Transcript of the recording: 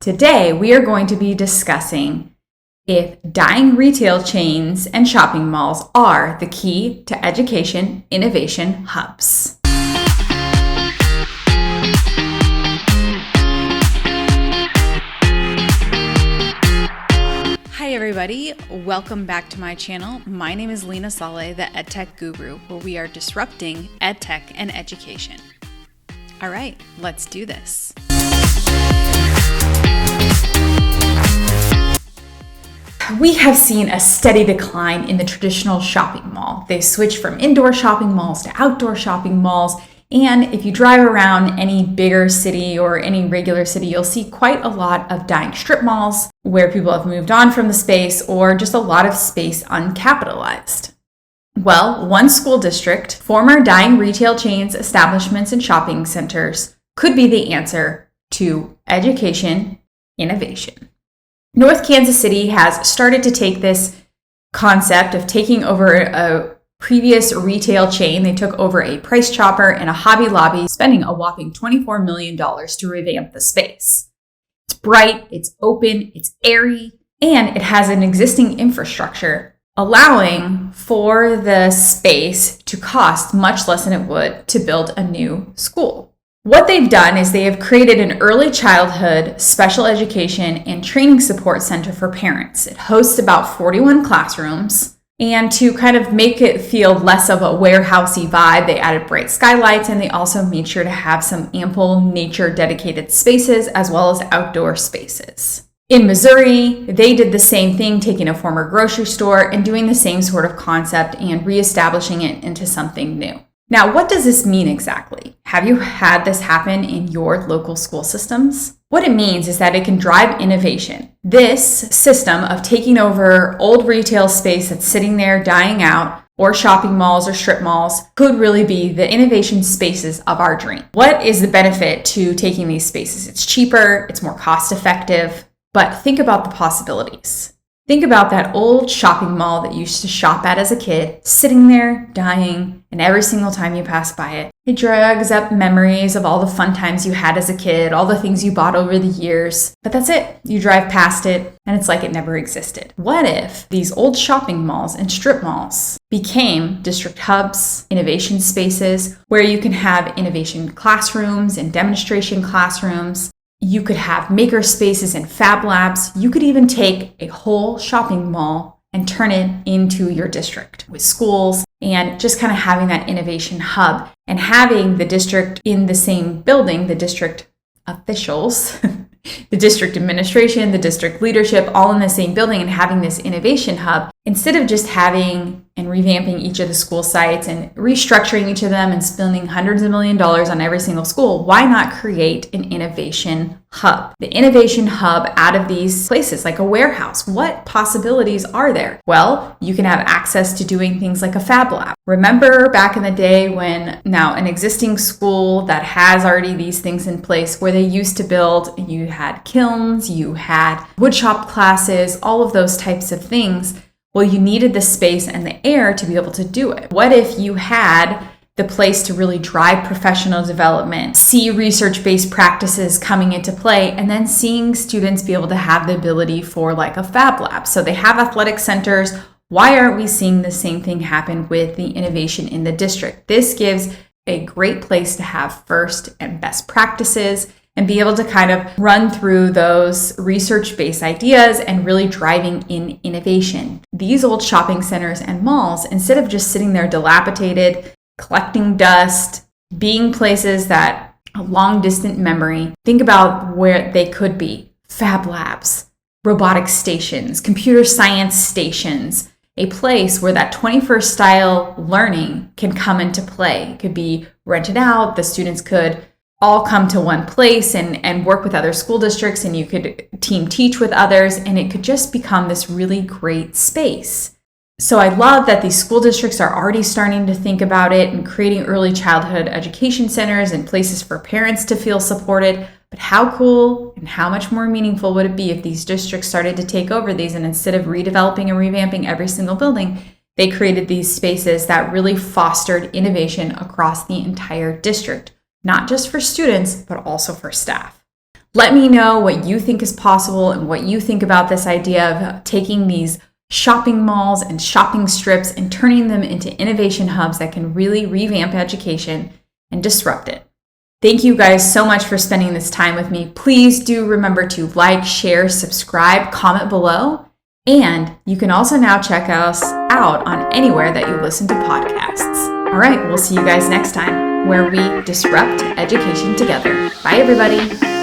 Today, we are going to be discussing if dying retail chains and shopping malls are the key to education innovation hubs. Hi everybody, welcome back to my channel. My name is Leena Saleh, the Edtech Guru, where we are disrupting edtech and education. All right, let's do this. We have seen a steady decline in the traditional shopping mall. They've switched from indoor shopping malls to outdoor shopping malls. And if you drive around any bigger city or any regular city, you'll see quite a lot of dying strip malls where people have moved on from the space or just a lot of space uncapitalized. Well, one school district, former dying retail chains, establishments, and shopping centers could be the answer to education innovation. North Kansas City has started to take this concept of taking over a previous retail chain. They took over a Price Chopper and a Hobby Lobby, spending a whopping $24 million to revamp the space. It's bright, it's open, it's airy, and it has an existing infrastructure, allowing for the space to cost much less than it would to build a new school. What they've done is they have created an early childhood special education and training support center for parents. It hosts about 41 classrooms, and to kind of make it feel less of a warehousey vibe, they added bright skylights, and they also made sure to have some ample nature dedicated spaces as well as outdoor spaces. In Missouri, they did the same thing, taking a former grocery store and doing the same sort of concept and reestablishing it into something new. Now, what does this mean exactly? Have you had this happen in your local school systems? What it means is that it can drive innovation. This system of taking over old retail space that's sitting there dying out, or shopping malls or strip malls, could really be the innovation spaces of our dream. What is the benefit to taking these spaces? It's cheaper, it's more cost effective, but think about the possibilities. Think about that old shopping mall that you used to shop at as a kid, sitting there, dying, and every single time you pass by it, it drags up memories of all the fun times you had as a kid, all the things you bought over the years. But that's it. You drive past it, and it's like it never existed. What if these old shopping malls and strip malls became district hubs, innovation spaces, where you can have innovation classrooms and demonstration classrooms? You could have maker spaces and fab labs. You could even take a whole shopping mall and turn it into your district with schools and just kind of having that innovation hub and having the district in the same building, the district officials, the district administration, the district leadership, all in the same building and having this innovation hub instead of just having and revamping each of the school sites and restructuring each of them and spending hundreds of millions of dollars on every single school. Why not create an innovation hub? The innovation hub out of these places, like a warehouse. What possibilities are there? Well, you can have access to doing things like a fab lab. Remember back in the day when now an existing school that has already these things in place where they used to build, you had kilns, you had woodshop classes, all of those types of things. Well, you needed the space and the air to be able to do it. What if you had the place to really drive professional development, see research-based practices coming into play, and then seeing students be able to have the ability for like a fab lab? So they have athletic centers. Why aren't we seeing the same thing happen with the innovation in the district? This gives a great place to have first and best practices and be able to kind of run through those research-based ideas and really driving in innovation. These old shopping centers and malls, instead of just sitting there dilapidated, collecting dust, being places that a long distant memory, think about where they could be. Fab labs, robotic stations, computer science stations, a place where that 21st style learning can come into play. It could be rented out, the students could all come to one place and work with other school districts, and you could team teach with others, and it could just become this really great space. So I love that these school districts are already starting to think about it and creating early childhood education centers and places for parents to feel supported. But how cool and how much more meaningful would it be if these districts started to take over these, and instead of redeveloping and revamping every single building, they created these spaces that really fostered innovation across the entire district, not just for students, but also for staff. Let me know what you think is possible and what you think about this idea of taking these shopping malls and shopping strips and turning them into innovation hubs that can really revamp education and disrupt it. Thank you guys so much for spending this time with me. Please do remember to like, share, subscribe, comment below. And you can also now check us out on anywhere that you listen to podcasts. All right, we'll see you guys next time where we disrupt education together. Bye, everybody.